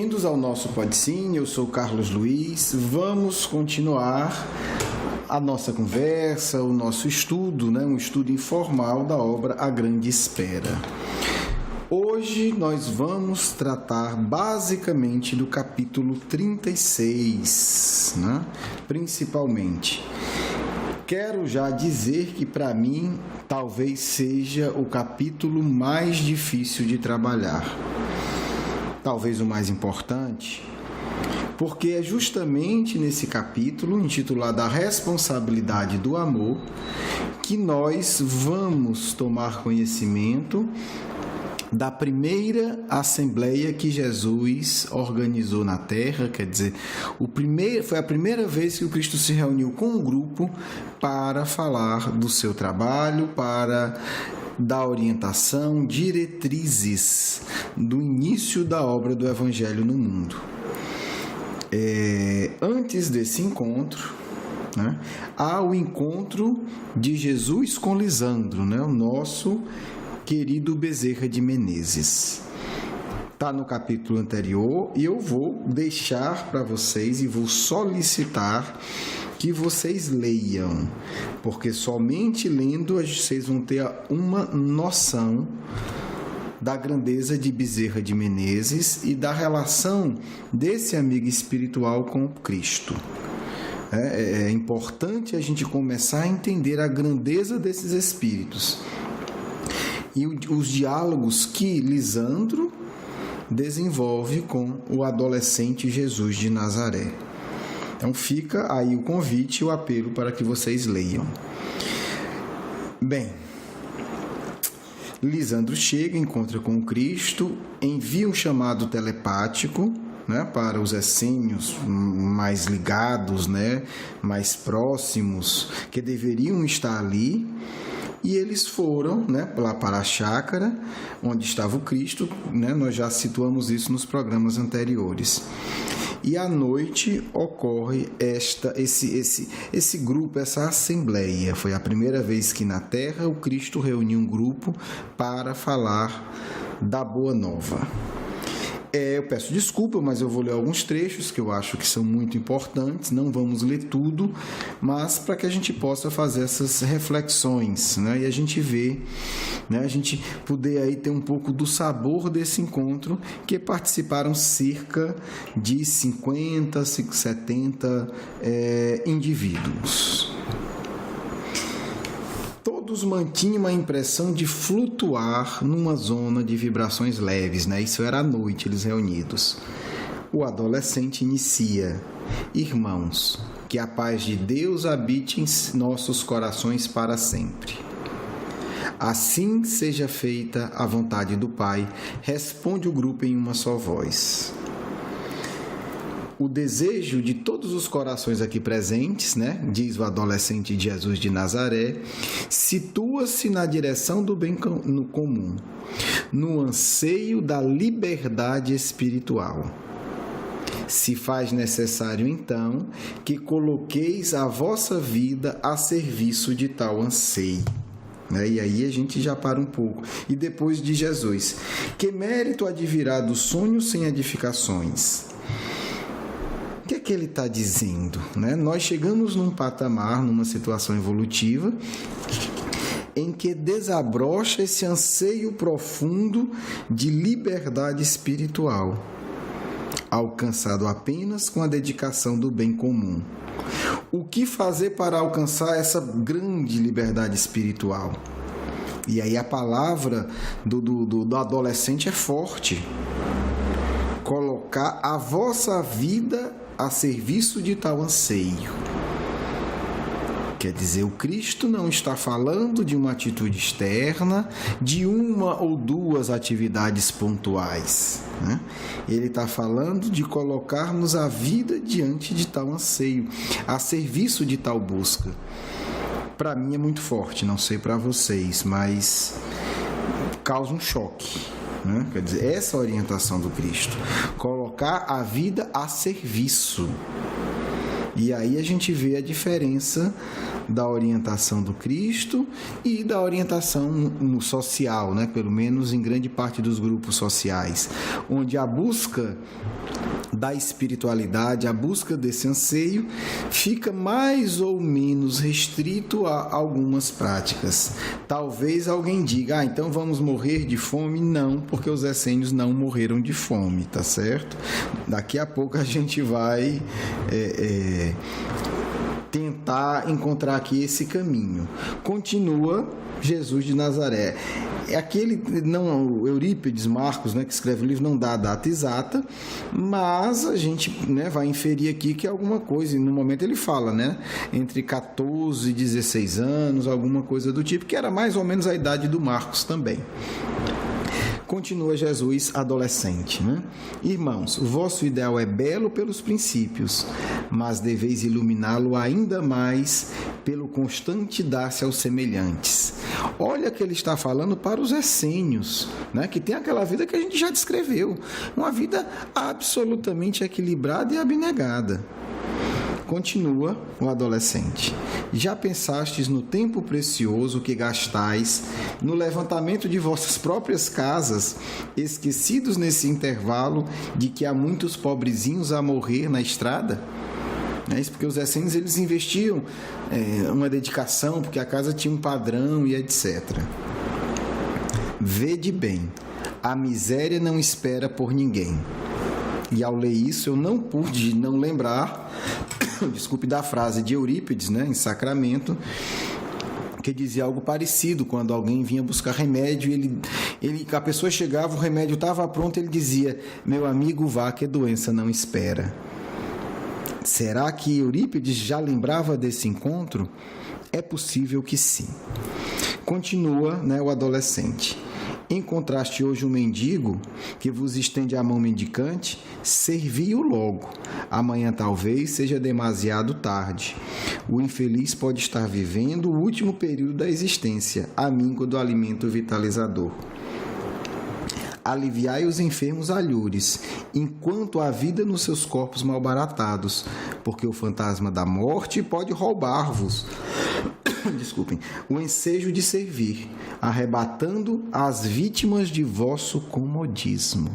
Bem-vindos ao nosso Podcine, eu sou Carlos Luiz. Vamos continuar a nossa conversa, o nosso estudo, um estudo informal da obra A Grande Espera. Hoje nós vamos tratar basicamente do capítulo 36, principalmente. Quero já dizer que para mim talvez seja o capítulo mais difícil de trabalhar. Talvez o mais importante, porque é justamente nesse capítulo, intitulado A Responsabilidade do Amor, que nós vamos tomar conhecimento da primeira assembleia que Jesus organizou na Terra, quer dizer, foi a primeira vez que o Cristo se reuniu com um grupo para falar do seu trabalho, para dar orientação, diretrizes do início da obra do Evangelho no mundo. Antes desse encontro, há o encontro de Jesus com Lisandro, o nosso querido Bezerra de Menezes. Está no capítulo anterior e eu vou deixar para vocês e vou solicitar que vocês leiam, porque somente lendo vocês vão ter uma noção da grandeza de Bezerra de Menezes e da relação desse amigo espiritual com Cristo. É importante a gente começar a entender a grandeza desses espíritos e os diálogos que Lisandro desenvolve com o adolescente Jesus de Nazaré. Então fica aí o convite e o apelo para que vocês leiam. Bem, Lisandro chega, encontra com Cristo, envia um chamado telepático, para os essênios mais ligados, mais próximos, que deveriam estar ali. E eles foram lá para a chácara, onde estava o Cristo, nós já situamos isso nos programas anteriores. E à noite ocorre esse grupo, essa assembleia. Foi a primeira vez que na Terra o Cristo reuniu um grupo para falar da Boa Nova. Eu peço desculpa, mas eu vou ler alguns trechos que eu acho que são muito importantes. Não vamos ler tudo, mas para que a gente possa fazer essas reflexões, e a gente ver, a gente poder aí ter um pouco do sabor desse encontro, que participaram cerca de 50, 70 indivíduos. Todos mantinham a impressão de flutuar numa zona de vibrações leves, Isso era à noite, eles reunidos. O adolescente inicia: Irmãos, que a paz de Deus habite em nossos corações para sempre. Assim seja feita a vontade do Pai, responde o grupo em uma só voz. O desejo de todos os corações aqui presentes, diz o adolescente Jesus de Nazaré, situa-se na direção do bem comum, no anseio da liberdade espiritual. Se faz necessário, então, que coloqueis a vossa vida a serviço de tal anseio. E aí a gente já para um pouco. E depois de Jesus: que mérito advirá do sonho sem edificações? O que é que ele está dizendo? Nós chegamos num patamar, numa situação evolutiva, em que desabrocha esse anseio profundo de liberdade espiritual, alcançado apenas com a dedicação do bem comum. O que fazer para alcançar essa grande liberdade espiritual? E aí a palavra do adolescente é forte: colocar a vossa vida a serviço de tal anseio. Quer dizer, o Cristo não está falando de uma atitude externa, de uma ou duas atividades pontuais. Ele está falando de colocarmos a vida diante de tal anseio, a serviço de tal busca. Para mim é muito forte, não sei para vocês, mas causa um choque. Quer dizer, essa orientação do Cristo, colocar a vida a serviço. E aí a gente vê a diferença da orientação do Cristo e da orientação no social, né? Pelo menos em grande parte dos grupos sociais, onde a busca da espiritualidade, a busca desse anseio, fica mais ou menos restrito a algumas práticas. Talvez alguém diga, então vamos morrer de fome? Não, porque os essênios não morreram de fome, tá certo? Daqui a pouco a gente vai tentar encontrar aqui esse caminho. Continua Jesus de Nazaré. O Eurípides Marcos, né, que escreve o livro, não dá a data exata, mas a gente, né, vai inferir aqui que é alguma coisa, e no momento ele fala, né, entre 14 e 16 anos, alguma coisa do tipo, que era mais ou menos a idade do Marcos também. Continua Jesus adolescente, né? Irmãos, o vosso ideal é belo pelos princípios, mas deveis iluminá-lo ainda mais pelo constante dar-se aos semelhantes. Olha que ele está falando para os essênios, né? Que tem aquela vida que a gente já descreveu, uma vida absolutamente equilibrada e abnegada. Continua o adolescente. Já pensastes no tempo precioso que gastais no levantamento de vossas próprias casas, esquecidos nesse intervalo de que há muitos pobrezinhos a morrer na estrada? É isso, porque os essênios eles investiam uma dedicação, porque a casa tinha um padrão e etc. Vede bem, a miséria não espera por ninguém. E ao ler isso, eu não pude não lembrar, desculpe, da frase de Eurípides, né, em Sacramento, que dizia algo parecido, quando alguém vinha buscar remédio, a pessoa chegava, o remédio estava pronto, ele dizia, meu amigo, vá que a doença não espera. Será que Eurípides já lembrava desse encontro? É possível que sim. Continua, né, o adolescente. Encontraste hoje um mendigo que vos estende a mão mendicante? Servi-o logo. Amanhã talvez seja demasiado tarde. O infeliz pode estar vivendo o último período da existência, à míngua do alimento vitalizador. Aliviai os enfermos alhures, enquanto há vida nos seus corpos malbaratados, porque o fantasma da morte pode roubar-vos o ensejo de servir, arrebatando as vítimas de vosso comodismo.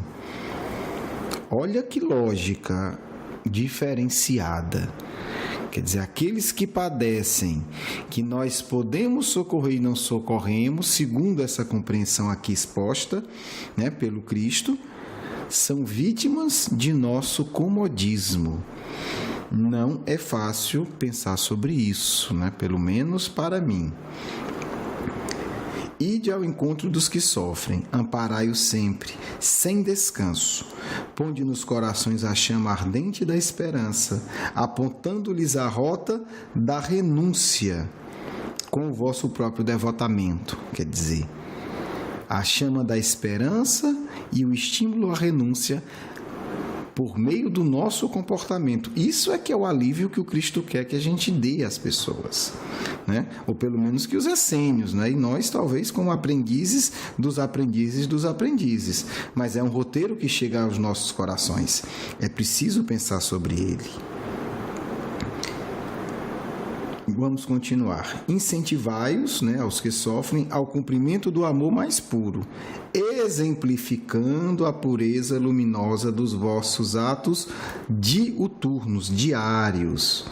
Olha que lógica diferenciada. Quer dizer, aqueles que padecem, que nós podemos socorrer e não socorremos, segundo essa compreensão aqui exposta, né, pelo Cristo, são vítimas de nosso comodismo. Não é fácil pensar sobre isso, né? Pelo menos para mim. Ide ao encontro dos que sofrem, amparai-os sempre, sem descanso. Ponde nos corações a chama ardente da esperança, apontando-lhes a rota da renúncia, com o vosso próprio devotamento, quer dizer, a chama da esperança e o estímulo à renúncia por meio do nosso comportamento. Isso é que é o alívio que o Cristo quer que a gente dê às pessoas, né? Ou pelo menos que os essênios, né? E nós talvez como aprendizes dos aprendizes dos aprendizes, mas é um roteiro que chega aos nossos corações, é preciso pensar sobre ele. Vamos continuar. Incentivai-os, né, aos que sofrem, ao cumprimento do amor mais puro, exemplificando a pureza luminosa dos vossos atos diuturnos, diários.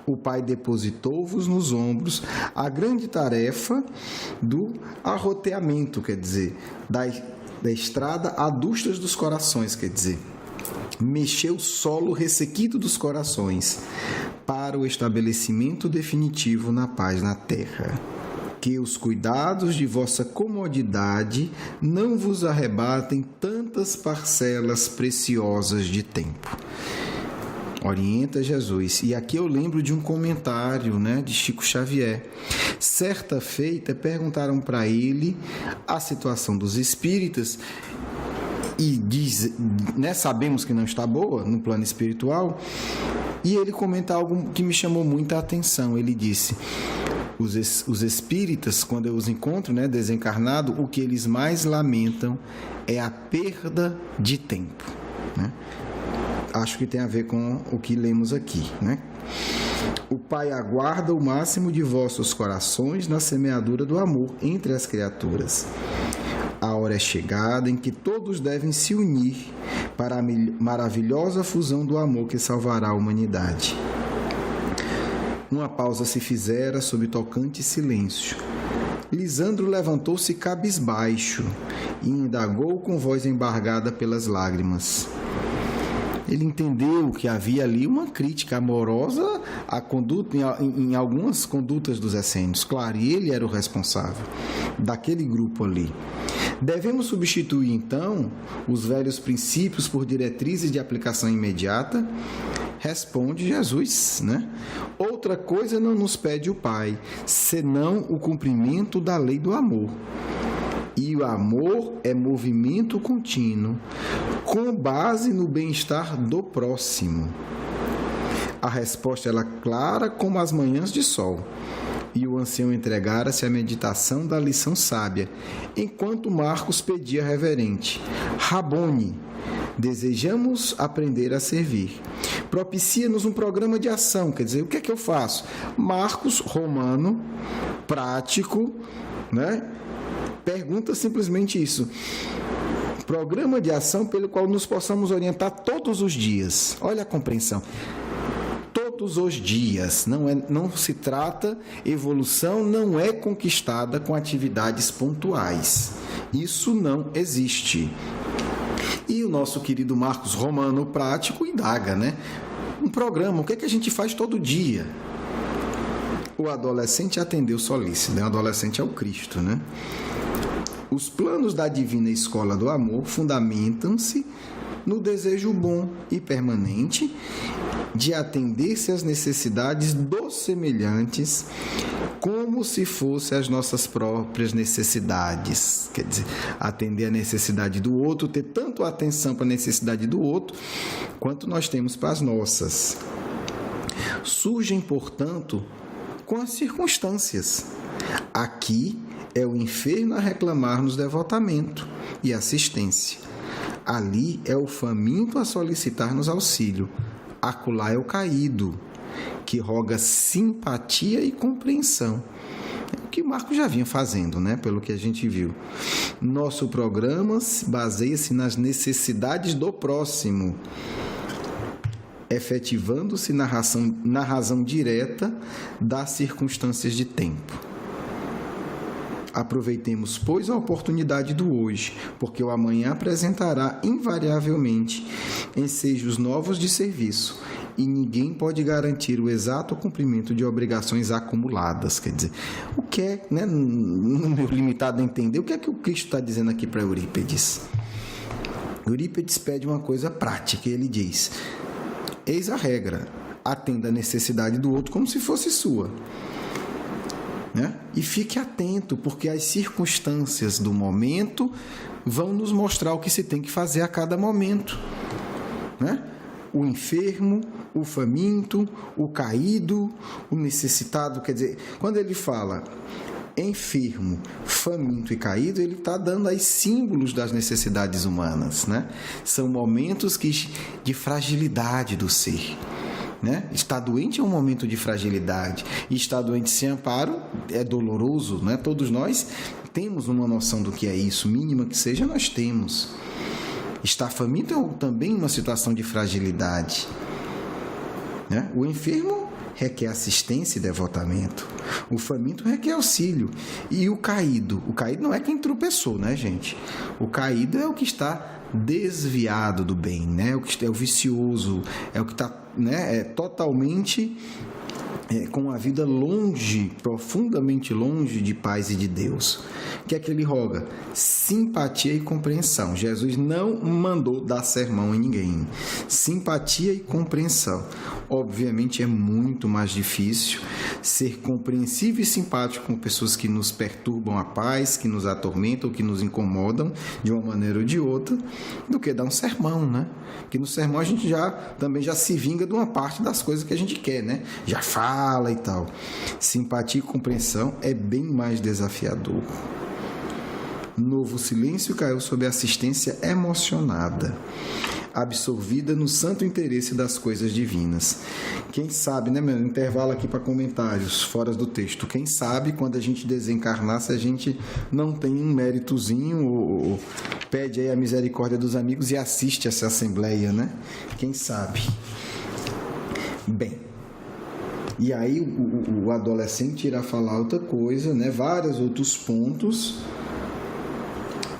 O Pai depositou-vos nos ombros a grande tarefa do arroteamento, quer dizer, da estrada adustas dos corações, quer dizer, mexeu o solo ressequido dos corações para o estabelecimento definitivo na paz na terra. Que os cuidados de vossa comodidade não vos arrebatem tantas parcelas preciosas de tempo. Orienta Jesus. E aqui eu lembro de um comentário, né, de Chico Xavier. Certa feita, perguntaram para ele a situação dos espíritas e diz, né, sabemos que não está boa no plano espiritual, e ele comenta algo que me chamou muita atenção. Ele disse, os espíritas, quando eu os encontro, né, desencarnado, o que eles mais lamentam é a perda de tempo, né? Acho que tem a ver com o que lemos aqui, né? O Pai aguarda o máximo de vossos corações na semeadura do amor entre as criaturas. A hora é chegada em que todos devem se unir para a maravilhosa fusão do amor que salvará a humanidade. Uma pausa se fizera sob tocante silêncio. Lisandro levantou-se cabisbaixo e indagou com voz embargada pelas lágrimas. Ele entendeu que havia ali uma crítica amorosa à conduta, em algumas condutas dos essênios. Claro, e ele era o responsável daquele grupo ali. Devemos substituir, então, os velhos princípios por diretrizes de aplicação imediata? Responde Jesus, né? Outra coisa não nos pede o Pai, senão o cumprimento da lei do amor. E o amor é movimento contínuo, com base no bem-estar do próximo. A resposta era clara como as manhãs de sol. E o ancião entregara-se à meditação da lição sábia, enquanto Marcos pedia reverente: Rabone, desejamos aprender a servir. Propicia-nos um programa de ação, quer dizer, o que é que eu faço? Marcos, romano, prático, né? Pergunta simplesmente isso. Programa de ação pelo qual nos possamos orientar todos os dias. Olha a compreensão. Todos os dias. Não se trata, evolução não é conquistada com atividades pontuais. Isso não existe. E o nosso querido Marcos Romano prático indaga, né? Um programa, o que é que a gente faz todo dia? O adolescente atendeu solícito, né? O adolescente é o Cristo, né? Os planos da Divina Escola do Amor fundamentam-se no desejo bom e permanente de atender-se às necessidades dos semelhantes como se fossem as nossas próprias necessidades. Quer dizer, atender a necessidade do outro, ter tanto atenção para a necessidade do outro, quanto nós temos para as nossas. Surgem, portanto, com as circunstâncias. Aqui é o enfermo a reclamar-nos devotamento e assistência. Ali é o faminto a solicitar-nos auxílio. Acolá é o caído, que roga simpatia e compreensão. É o que Marcos já vinha fazendo, né? Pelo que a gente viu. Nosso programa baseia-se nas necessidades do próximo, efetivando-se na razão direta das circunstâncias de tempo. Aproveitemos, pois, a oportunidade do hoje, porque o amanhã apresentará invariavelmente ensejos novos de serviço e ninguém pode garantir o exato cumprimento de obrigações acumuladas. Quer dizer, o que é, né, no meu limitado a entender, o que é que o Cristo está dizendo aqui para Eurípides? Eurípides pede uma coisa prática, ele diz: eis a regra, atenda a necessidade do outro como se fosse sua. Né? E fique atento, porque as circunstâncias do momento vão nos mostrar o que se tem que fazer a cada momento. Né? O enfermo, o faminto, o caído, o necessitado. Quer dizer, quando ele fala enfermo, faminto e caído, ele está dando aí símbolos das necessidades humanas. Né? São momentos de fragilidade do ser. Né? Estar doente é um momento de fragilidade, e estar doente sem amparo é doloroso, né? Todos nós temos uma noção do que é isso, mínima que seja, nós temos. Estar faminto é também uma situação de fragilidade, né? O enfermo requer assistência e devotamento, o faminto requer auxílio, e o caído não é quem tropeçou, né, gente? O caído é o que está desviado do bem, né? O que é o vicioso, é o que está, né, totalmente com a vida longe, profundamente longe de paz e de Deus. O que é que ele roga? Simpatia e compreensão. Jesus não mandou dar sermão em ninguém. Simpatia e compreensão. Obviamente é muito mais difícil ser compreensível e simpático com pessoas que nos perturbam a paz, que nos atormentam, que nos incomodam de uma maneira ou de outra, do que dar um sermão, né? Porque no sermão a gente também já se vinga de uma parte das coisas que a gente quer, né? Já fala e tal. Simpatia e compreensão é bem mais desafiador. Novo silêncio caiu sob a assistência emocionada. absorvida no santo interesse das coisas divinas. Quem sabe, né, meu intervalo aqui para comentários fora do texto, quem sabe quando a gente desencarnar, se a gente não tem um méritozinho, ou pede aí a misericórdia dos amigos e assiste essa assembleia, né? Quem sabe? Bem, e aí o adolescente irá falar outra coisa, né? Vários outros pontos.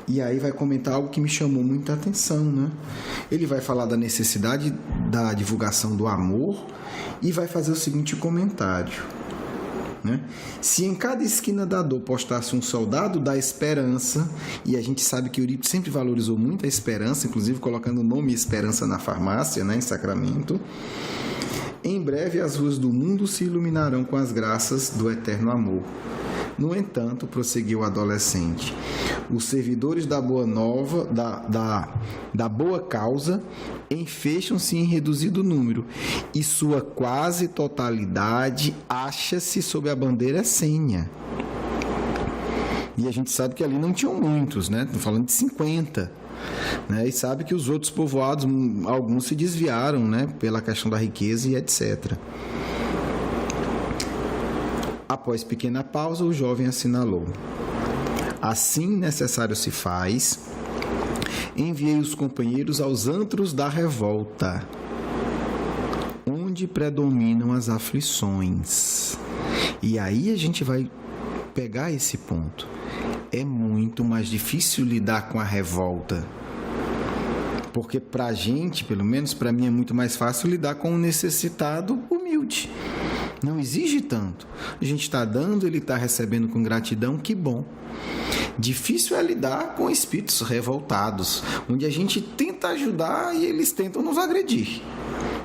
E aí vai comentar algo que me chamou muita atenção, né? Ele vai falar da necessidade da divulgação do amor e vai fazer o seguinte comentário, né? Se em cada esquina da dor postasse um soldado da esperança, e a gente sabe que Eurípides sempre valorizou muito a esperança, inclusive colocando o nome Esperança na farmácia, né, em Sacramento, em breve as ruas do mundo se iluminarão com as graças do eterno amor. No entanto, prosseguiu o adolescente, os servidores da boa nova, da boa causa, enfecham-se em reduzido número, e sua quase totalidade acha-se sob a bandeira essênia. E a gente sabe que ali não tinham muitos, né? Estou falando de 50. Né? E sabe que os outros povoados, alguns se desviaram, né? Pela questão da riqueza e etc. Após pequena pausa, o jovem assinalou: assim necessário se faz, enviei os companheiros aos antros da revolta, onde predominam as aflições. E aí a gente vai pegar esse ponto. É muito mais difícil lidar com a revolta, porque para a gente, pelo menos para mim, é muito mais fácil lidar com um necessitado humilde. Não exige tanto. A gente está dando, ele está recebendo com gratidão, que bom. Difícil é lidar com espíritos revoltados, onde a gente tenta ajudar e eles tentam nos agredir,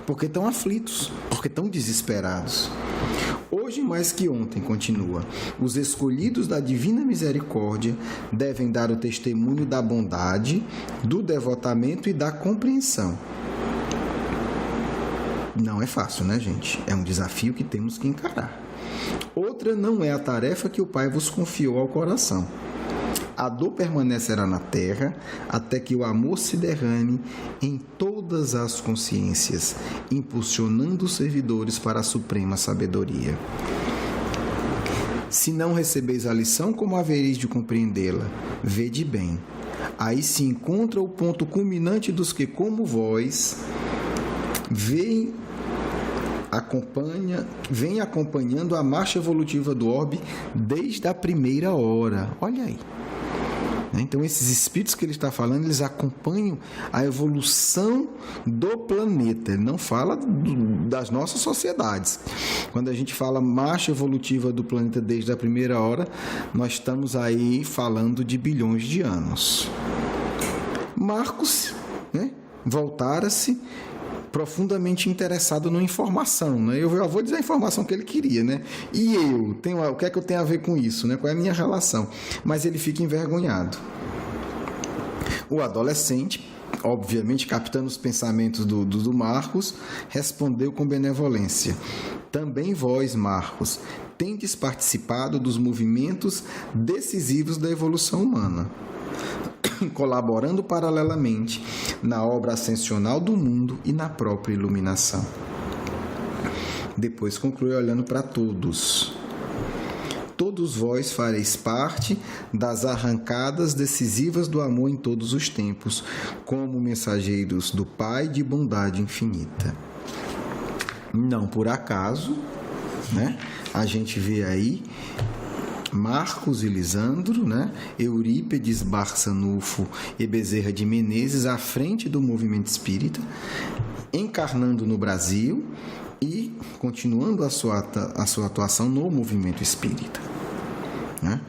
porque estão aflitos, porque estão desesperados. Hoje mais que ontem, continua, os escolhidos da divina misericórdia devem dar o testemunho da bondade, do devotamento e da compreensão. Não é fácil, né, gente? É um desafio que temos que encarar. Outra não é a tarefa que o Pai vos confiou ao coração. A dor permanecerá na terra até que o amor se derrame em todas as consciências, impulsionando os servidores para a suprema sabedoria. Se não recebeis a lição, como havereis de compreendê-la? Vede bem. Aí se encontra o ponto culminante dos que, como vós, vem acompanhando a marcha evolutiva do orbe desde a primeira hora. Olha aí. Então, esses espíritos que ele está falando, eles acompanham a evolução do planeta. Ele não fala das nossas sociedades. Quando a gente fala marcha evolutiva do planeta desde a primeira hora, nós estamos aí falando de bilhões de anos. Marcos, né, voltara-se profundamente interessado na informação, né? Eu vou dizer a informação que ele queria, né? E o que é que eu tenho a ver com isso, né? Qual é a minha relação? Mas ele fica envergonhado. O adolescente, obviamente captando os pensamentos do Marcos, respondeu com benevolência: também vós, Marcos, tendes participado dos movimentos decisivos da evolução humana, colaborando paralelamente na obra ascensional do mundo e na própria iluminação. Depois conclui olhando para todos. Todos vós fareis parte das arrancadas decisivas do amor em todos os tempos, como mensageiros do Pai de bondade infinita. Não por acaso, né? A gente vê aí Marcos e Lisandro, né? Eurípides, Barçanufo e Bezerra de Menezes à frente do movimento espírita, encarnando no Brasil e continuando a sua atuação no movimento espírita, né?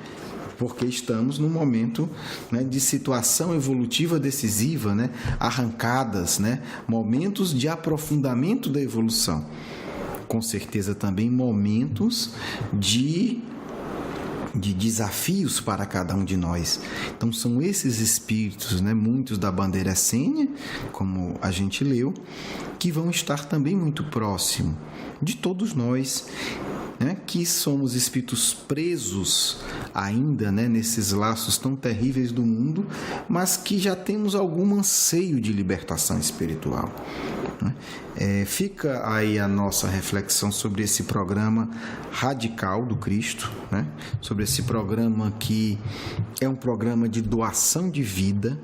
Porque estamos num momento, né, de situação evolutiva decisiva, né? Arrancadas, né? Momentos de aprofundamento da evolução. Com certeza também momentos de desafios para cada um de nós. Então são esses espíritos, né, muitos da bandeira essênia, como a gente leu, que vão estar também muito próximo de todos nós, né, que somos espíritos presos ainda, né, nesses laços tão terríveis do mundo, mas que já temos algum anseio de libertação espiritual. Fica aí a nossa reflexão sobre esse programa radical do Cristo, né? Sobre esse programa que é um programa de doação de vida,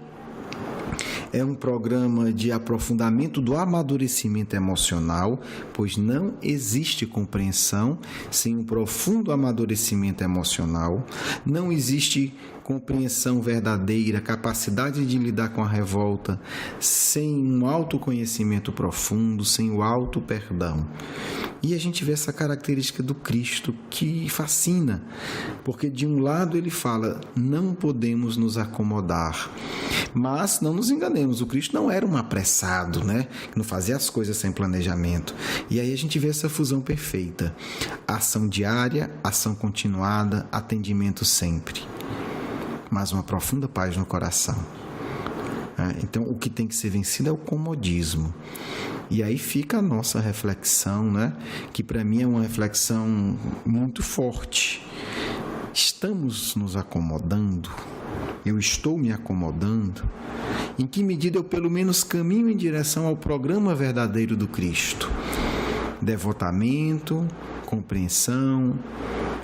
é um programa de aprofundamento do amadurecimento emocional, pois não existe compreensão sem um profundo amadurecimento emocional, não existe compreensão verdadeira, capacidade de lidar com a revolta, sem um autoconhecimento profundo, sem o auto-perdão. E a gente vê essa característica do Cristo que fascina, porque de um lado ele fala, não podemos nos acomodar, mas não nos enganemos, o Cristo não era um apressado, né? Que não fazia as coisas sem planejamento. E aí a gente vê essa fusão perfeita, ação diária, ação continuada, atendimento sempre, mas uma profunda paz no coração. Então, o que tem que ser vencido é o comodismo. E aí fica a nossa reflexão, né? Que para mim é uma reflexão muito forte. Estamos nos acomodando? Eu estou me acomodando? Em que medida eu pelo menos caminho em direção ao programa verdadeiro do Cristo? Devotamento, compreensão,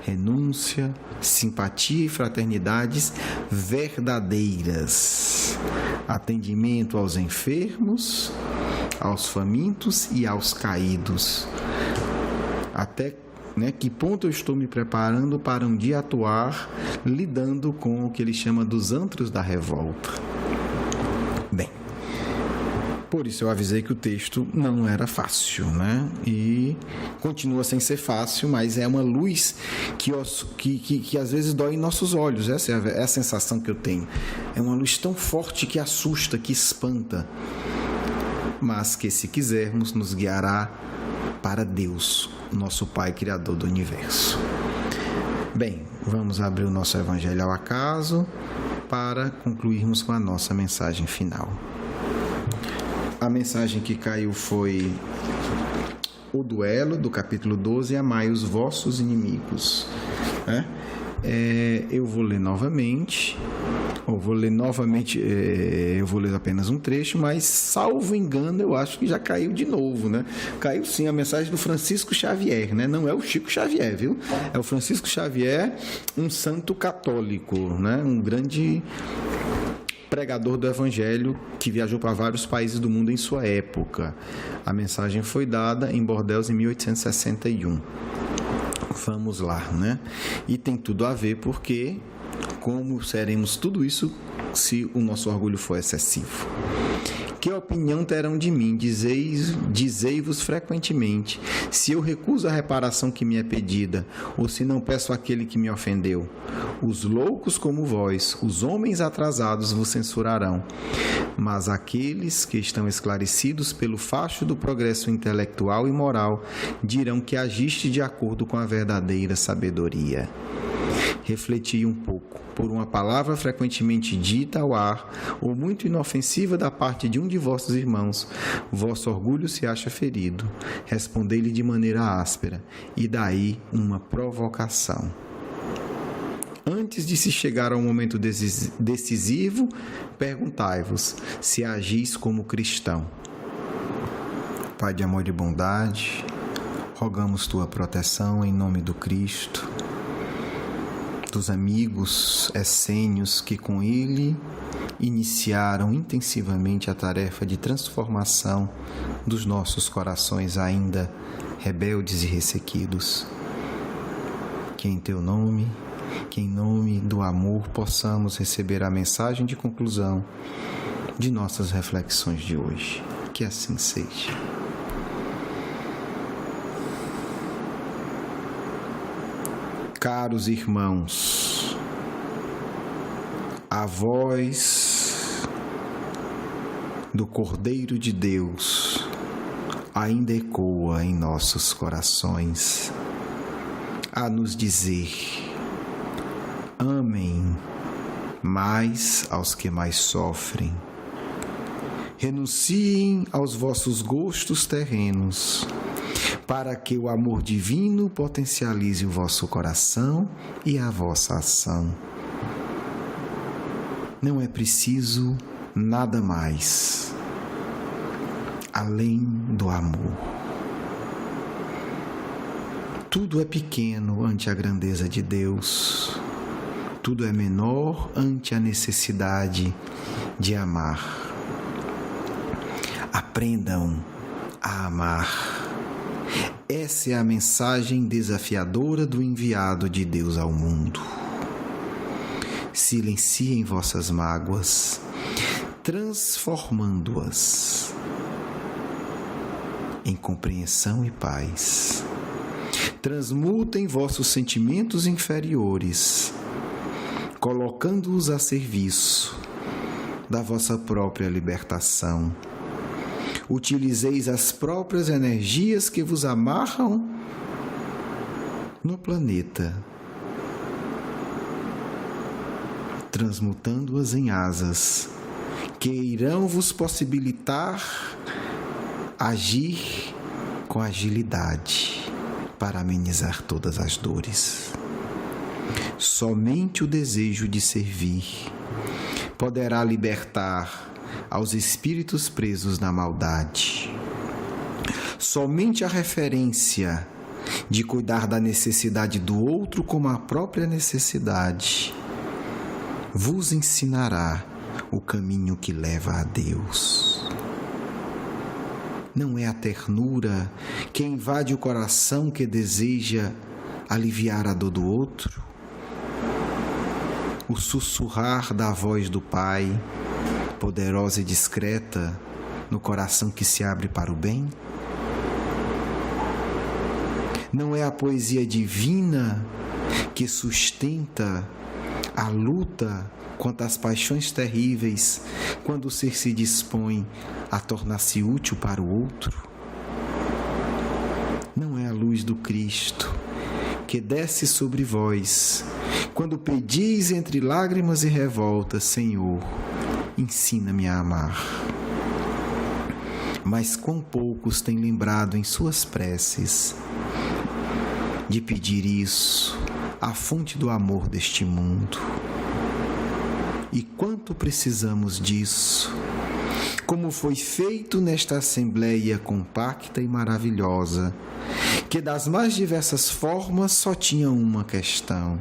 renúncia, simpatia e fraternidades verdadeiras. Atendimento aos enfermos, aos famintos e aos caídos. Até que ponto eu estou me preparando para um dia atuar lidando com o que ele chama dos antros da revolta. Bem, por isso eu avisei que o texto não era fácil, né? E continua sem ser fácil, mas é uma luz que às vezes dói em nossos olhos. Essa é a sensação que eu tenho. É uma luz tão forte que assusta, que espanta, mas que, se quisermos, nos guiará para Deus, nosso Pai Criador do Universo. Bem, vamos abrir o nosso Evangelho ao acaso para concluirmos com a nossa mensagem final. A mensagem que caiu foi o duelo do capítulo 12, amai os vossos inimigos. Eu vou ler novamente, eu vou ler apenas um trecho, mas salvo engano eu acho que já caiu de novo, né? Caiu sim a mensagem do Francisco Xavier, né? Não é o Chico Xavier, viu? É o Francisco Xavier, um santo católico, né? Um grande pregador do Evangelho que viajou para vários países do mundo em sua época. A mensagem foi dada em Bordeaux em 1861. Vamos lá, né? E tem tudo a ver porque como seremos tudo isso se o nosso orgulho for excessivo? Que opinião terão de mim? Dizei-vos frequentemente, se eu recuso a reparação que me é pedida, ou se não peço àquele que me ofendeu. Os loucos como vós, os homens atrasados vos censurarão, mas aqueles que estão esclarecidos pelo facho do progresso intelectual e moral dirão que agiste de acordo com a verdadeira sabedoria. Refleti um pouco. Por uma palavra frequentemente dita ao ar, ou muito inofensiva da parte de um de vossos irmãos, vosso orgulho se acha ferido. Respondei-lhe de maneira áspera, e daí uma provocação. Antes de se chegar ao momento decisivo, perguntai-vos se agis como cristão. Pai de amor e bondade, rogamos tua proteção em nome do Cristo, dos amigos essênios que com ele iniciaram intensivamente a tarefa de transformação dos nossos corações ainda rebeldes e ressequidos. Que em teu nome, que em nome do amor possamos receber a mensagem de conclusão de nossas reflexões de hoje. Que assim seja. Caros irmãos, a voz do Cordeiro de Deus ainda ecoa em nossos corações a nos dizer: amem mais aos que mais sofrem, renunciem aos vossos gostos terrenos, para que o amor divino potencialize o vosso coração e a vossa ação. Não é preciso nada mais além do amor. Tudo é pequeno ante a grandeza de Deus. Tudo é menor ante a necessidade de amar. Aprendam a amar. Essa é a mensagem desafiadora do enviado de Deus ao mundo. Silenciem vossas mágoas, transformando-as em compreensão e paz. Transmutem vossos sentimentos inferiores, colocando-os a serviço da vossa própria libertação. Utilizeis as próprias energias que vos amarram no planeta, transmutando-as em asas que irão vos possibilitar agir com agilidade para amenizar todas as dores. Somente o desejo de servir poderá libertar aos espíritos presos na maldade. Somente a referência de cuidar da necessidade do outro como a própria necessidade vos ensinará o caminho que leva a Deus. Não é a ternura que invade o coração que deseja aliviar a dor do outro? O sussurrar da voz do Pai, poderosa e discreta, no coração que se abre para o bem? Não é a poesia divina que sustenta a luta contra as paixões terríveis quando o ser se dispõe a tornar-se útil para o outro? Não é a luz do Cristo que desce sobre vós quando pedis entre lágrimas e revoltas: Senhor, ensina-me a amar. Mas quão poucos têm lembrado em suas preces de pedir isso, a fonte do amor deste mundo. E quanto precisamos disso, como foi feito nesta assembleia compacta e maravilhosa, que das mais diversas formas só tinha uma questão: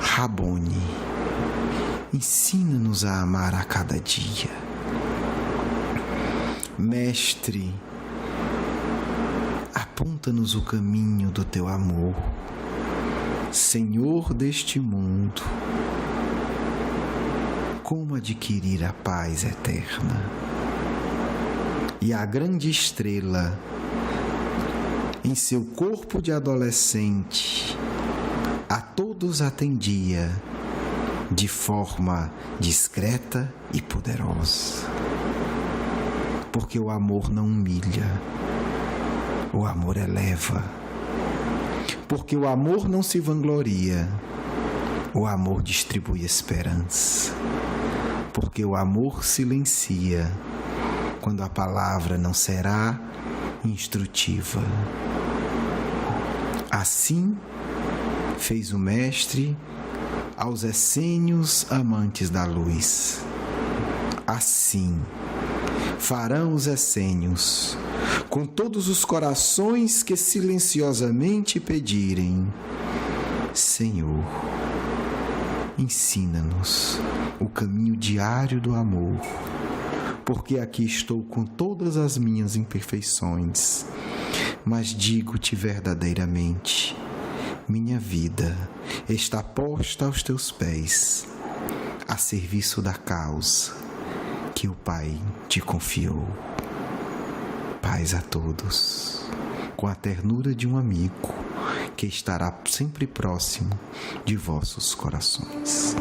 Rabone, ensina-nos a amar a cada dia. Mestre, aponta-nos o caminho do teu amor. Senhor deste mundo, como adquirir a paz eterna? E a grande estrela, em seu corpo de adolescente, a todos atendia de forma discreta e poderosa. Porque o amor não humilha, o amor eleva. Porque o amor não se vangloria, o amor distribui esperança. Porque o amor silencia quando a palavra não será instrutiva. Assim fez o Mestre aos essênios amantes da luz. Assim farão os essênios com todos os corações que silenciosamente pedirem: Senhor, ensina-nos o caminho diário do amor, porque aqui estou com todas as minhas imperfeições, mas digo-te verdadeiramente: minha vida está posta aos teus pés, a serviço da causa que o Pai te confiou. Paz a todos, com a ternura de um amigo que estará sempre próximo de vossos corações.